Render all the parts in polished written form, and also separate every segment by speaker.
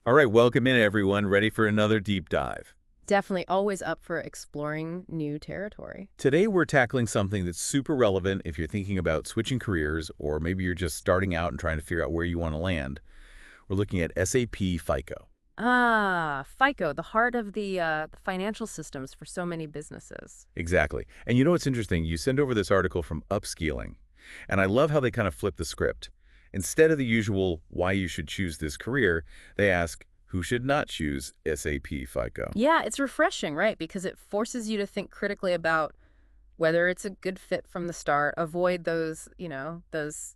Speaker 1: All right, welcome in everyone. Ready for another deep dive.
Speaker 2: Definitely always up for exploring new territory.
Speaker 1: Today we're tackling something that's super relevant if you're thinking about switching careers or maybe you're just starting out and trying to figure out where you want to land. We're looking at SAP FICO.
Speaker 2: Ah, FICO, the heart of the financial systems for so many businesses.
Speaker 1: Exactly. And you know what's interesting? You send over this article from Upskeeling, and I love how they kind of flip the script. Instead of the usual why you should choose this career, they ask who should not choose SAP FICO.
Speaker 2: Yeah, it's refreshing, right? Because it forces you to think critically about whether it's a good fit from the start. Avoid those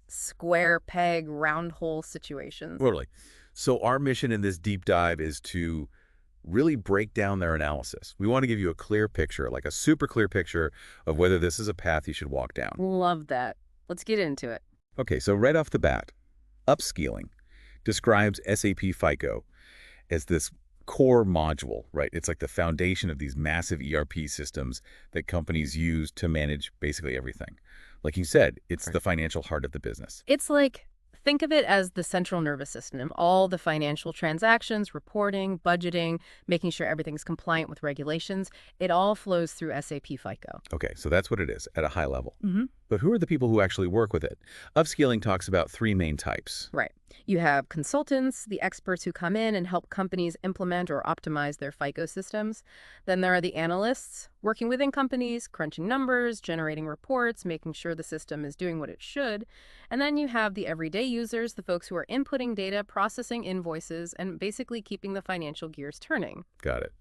Speaker 2: square peg, round hole situations.
Speaker 1: Totally. So our mission in this deep dive is to really break down their analysis. We want to give you a clear picture, like a super clear picture of whether this is a path you should walk down.
Speaker 2: Love that. Let's get into it.
Speaker 1: Okay, so right off the bat, Upskeeling describes SAP FICO as this core module, right? It's like the foundation of these massive ERP systems that companies use to manage basically everything. Like you said, it's
Speaker 2: Right.
Speaker 1: the financial heart of the business.
Speaker 2: It's like, think of it as the central nervous system, all the financial transactions, reporting, budgeting, making sure everything's compliant with regulations. It all flows through SAP FICO.
Speaker 1: Okay, so that's what it is at a high level.
Speaker 2: hmm
Speaker 1: But who are the people who actually work with it? Upscaling talks about three main types.
Speaker 2: Right. You have consultants, the experts who come in and help companies implement or optimize their FICO systems. Then there are the analysts working within companies, crunching numbers, generating reports, making sure the system is doing what it should. And then you have the everyday users, the folks who are inputting data, processing invoices, and basically keeping the financial gears turning.
Speaker 1: Got it.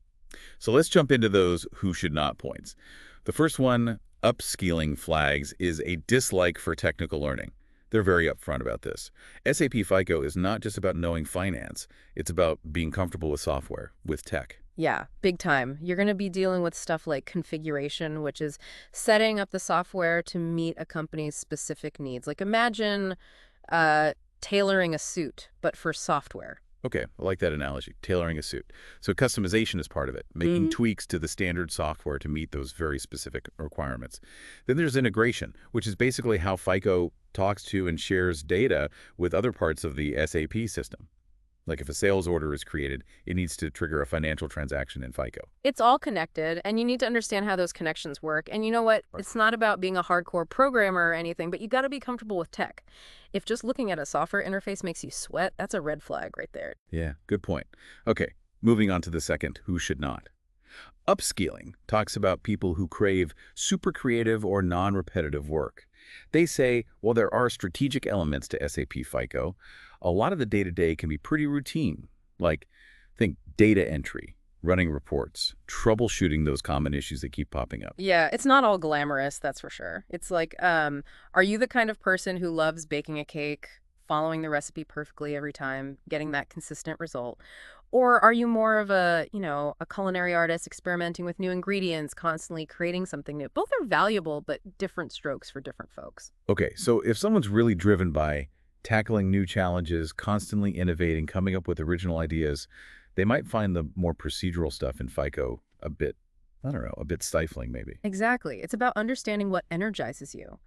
Speaker 1: So let's jump into those who should not points. The first one, upskilling flags, is a dislike for technical learning. They're very upfront about this. SAP FICO is not just about knowing finance. It's about being comfortable with software, with tech.
Speaker 2: Yeah, big time. You're going to be dealing with stuff like configuration, which is setting up the software to meet a company's specific needs. Like imagine tailoring a suit, but for software.
Speaker 1: Okay, I like that analogy, tailoring a suit. So customization is part of it, making tweaks to the standard software to meet those very specific requirements. Then there's integration, which is basically how FICO talks to and shares data with other parts of the SAP system. Like if a sales order is created, it needs to trigger a financial transaction in FICO.
Speaker 2: It's all connected, and you need to understand how those connections work. And you know what?
Speaker 1: Right.
Speaker 2: It's not about being a hardcore programmer or anything, but you got to be comfortable with tech. If just looking at a software interface makes you sweat, that's a red flag right there.
Speaker 1: Yeah, good point. Okay, moving on to the second, who should not. Upskilling talks about people who crave super creative or non-repetitive work. They say, while there are strategic elements to SAP FICO, a lot of the day-to-day can be pretty routine. Like, think data entry, running reports, troubleshooting those common issues that keep popping up.
Speaker 2: Yeah, it's not all glamorous, that's for sure. It's like, are you the kind of person who loves baking a cake, following the recipe perfectly every time, getting that consistent result? Or are you more of a culinary artist experimenting with new ingredients, constantly creating something new? Both are valuable, but different strokes for different folks.
Speaker 1: Okay, so if someone's really driven by tackling new challenges, constantly innovating, coming up with original ideas, they might find the more procedural stuff in FICO a bit, I don't know, a bit stifling maybe.
Speaker 2: Exactly. It's about understanding what energizes you.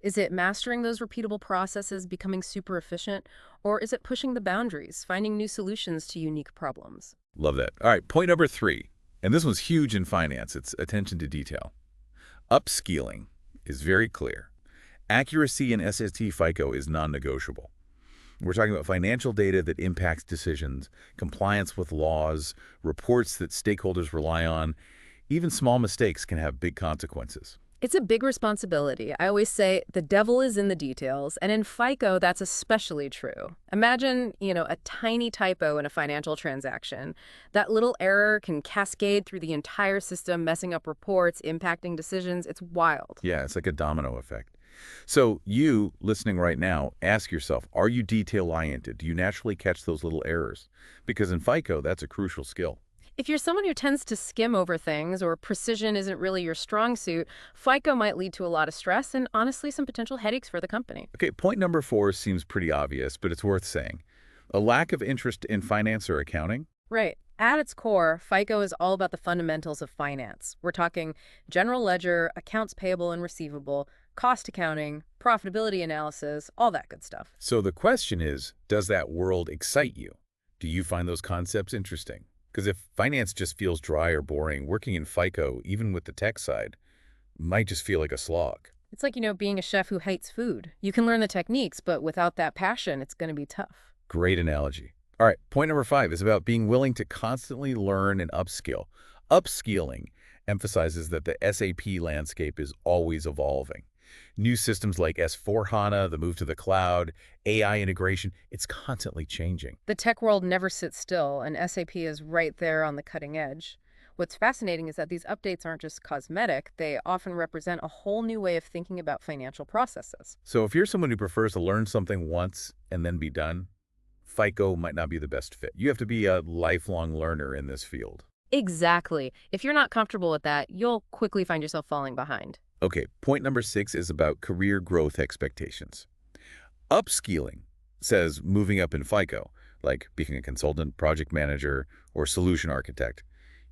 Speaker 2: Is it mastering those repeatable processes, becoming super efficient, or is it pushing the boundaries, finding new solutions to unique problems?
Speaker 1: Love that. All right, point number three, and this one's huge in finance. It's attention to detail. Upskilling is very clear. Accuracy in SST FICO is non-negotiable. We're talking about financial data that impacts decisions, compliance with laws, reports that stakeholders rely on. Even small mistakes can have big consequences.
Speaker 2: It's a big responsibility. I always say the devil is in the details, and in FICO, that's especially true. Imagine, a tiny typo in a financial transaction. That little error can cascade through the entire system, messing up reports, impacting decisions. It's wild.
Speaker 1: Yeah, it's like a domino effect. So you, listening right now, ask yourself, are you detail-oriented? Do you naturally catch those little errors? Because in FICO, that's a crucial skill.
Speaker 2: If you're someone who tends to skim over things or precision isn't really your strong suit, FICO might lead to a lot of stress and honestly some potential headaches for the company.
Speaker 1: Okay, point number four seems pretty obvious, but it's worth saying. A lack of interest in finance or accounting?
Speaker 2: Right. At its core, FICO is all about the fundamentals of finance. We're talking general ledger, accounts payable and receivable, cost accounting, profitability analysis, all that good stuff.
Speaker 1: So the question is, does that world excite you? Do you find those concepts interesting? Because if finance just feels dry or boring, working in FICO, even with the tech side, might just feel like a slog.
Speaker 2: It's like, being a chef who hates food. You can learn the techniques, but without that passion, it's going to be tough.
Speaker 1: Great analogy. All right, point number 5 is about being willing to constantly learn and upskill. Upskilling emphasizes that the SAP landscape is always evolving. New systems like S/4HANA, the move to the cloud, AI integration, it's constantly changing.
Speaker 2: The tech world never sits still, and SAP is right there on the cutting edge. What's fascinating is that these updates aren't just cosmetic, they often represent a whole new way of thinking about financial processes.
Speaker 1: So if you're someone who prefers to learn something once and then be done, FICO might not be the best fit. You have to be a lifelong learner in this field.
Speaker 2: Exactly. If you're not comfortable with that, you'll quickly find yourself falling behind.
Speaker 1: Okay, point number 6 is about career growth expectations. Upskilling says moving up in FICO, like being a consultant, project manager, or solution architect,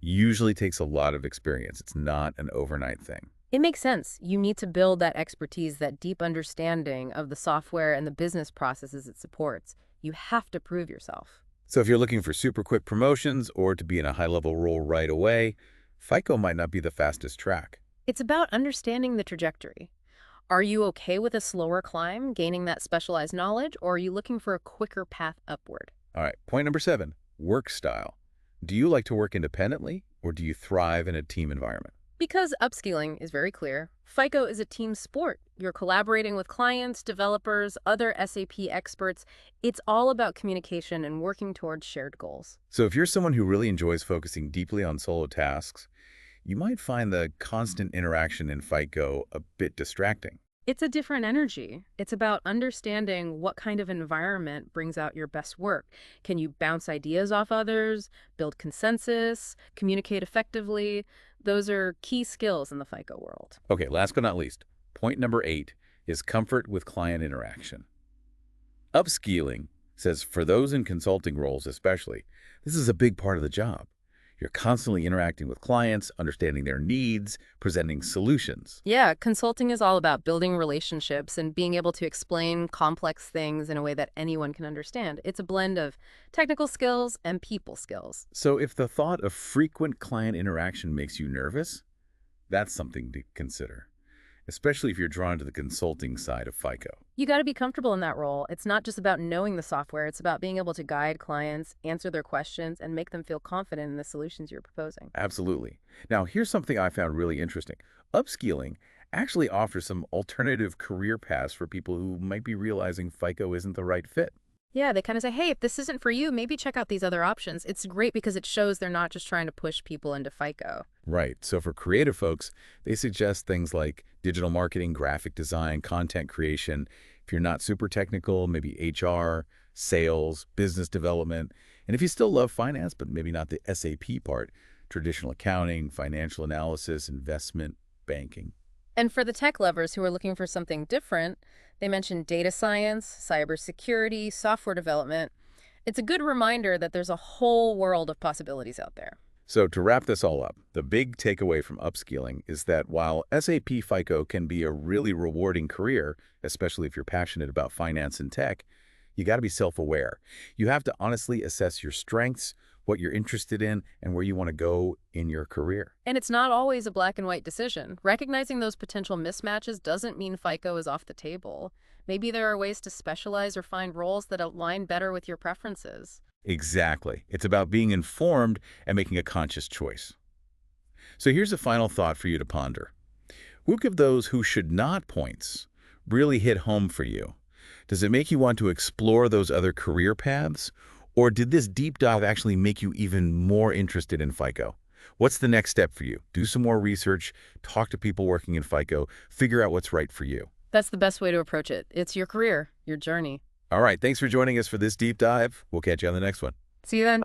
Speaker 1: usually takes a lot of experience. It's not an overnight thing.
Speaker 2: It makes sense. You need to build that expertise, that deep understanding of the software and the business processes it supports. You have to prove yourself.
Speaker 1: So if you're looking for super quick promotions or to be in a high-level role right away, FICO might not be the fastest track.
Speaker 2: It's about understanding the trajectory. Are you okay with a slower climb, gaining that specialized knowledge, or are you looking for a quicker path upward?
Speaker 1: All right, point number 7, work style. Do you like to work independently or do you thrive in a team environment?
Speaker 2: Because upskilling is very clear, FICO is a team sport. You're collaborating with clients, developers, other SAP experts. It's all about communication and working towards shared goals.
Speaker 1: So if you're someone who really enjoys focusing deeply on solo tasks, you might find the constant interaction in FICO a bit distracting.
Speaker 2: It's a different energy. It's about understanding what kind of environment brings out your best work. Can you bounce ideas off others, build consensus, communicate effectively? Those are key skills in the FICO world.
Speaker 1: Okay, last but not least, point number 8 is comfort with client interaction. Upskilling says for those in consulting roles especially, this is a big part of the job. You're constantly interacting with clients, understanding their needs, presenting solutions.
Speaker 2: Yeah, consulting is all about building relationships and being able to explain complex things in a way that anyone can understand. It's a blend of technical skills and people skills.
Speaker 1: So if the thought of frequent client interaction makes you nervous, that's something to consider, especially if you're drawn to the consulting side of FICO.
Speaker 2: You got to be comfortable in that role. It's not just about knowing the software. It's about being able to guide clients, answer their questions, and make them feel confident in the solutions you're proposing.
Speaker 1: Absolutely. Now, here's something I found really interesting. Upskilling actually offers some alternative career paths for people who might be realizing FICO isn't the right fit.
Speaker 2: Yeah, they kind of say, hey, if this isn't for you, maybe check out these other options. It's great because it shows they're not just trying to push people into FICO.
Speaker 1: Right. So for creative folks, they suggest things like digital marketing, graphic design, content creation. If you're not super technical, maybe HR, sales, business development. And if you still love finance, but maybe not the SAP part, traditional accounting, financial analysis, investment, banking.
Speaker 2: And for the tech lovers who are looking for something different, they mentioned data science, cybersecurity, software development. It's a good reminder that there's a whole world of possibilities out there.
Speaker 1: So to wrap this all up, the big takeaway from upskilling is that while SAP FICO can be a really rewarding career, especially if you're passionate about finance and tech, you got to be self-aware. You have to honestly assess your strengths, what you're interested in, and where you want to go in your career.
Speaker 2: And it's not always a black and white decision. Recognizing those potential mismatches doesn't mean FICO is off the table. Maybe there are ways to specialize or find roles that align better with your preferences.
Speaker 1: Exactly. It's about being informed and making a conscious choice. So here's a final thought for you to ponder. Which of those who should not points really hit home for you? Does it make you want to explore those other career paths? Or did this deep dive actually make you even more interested in FICO? What's the next step for you? Do some more research, talk to people working in FICO, figure out what's right for you.
Speaker 2: That's the best way to approach it. It's your career, your journey.
Speaker 1: All right, thanks for joining us for this deep dive. We'll catch you on the next one.
Speaker 2: See you then.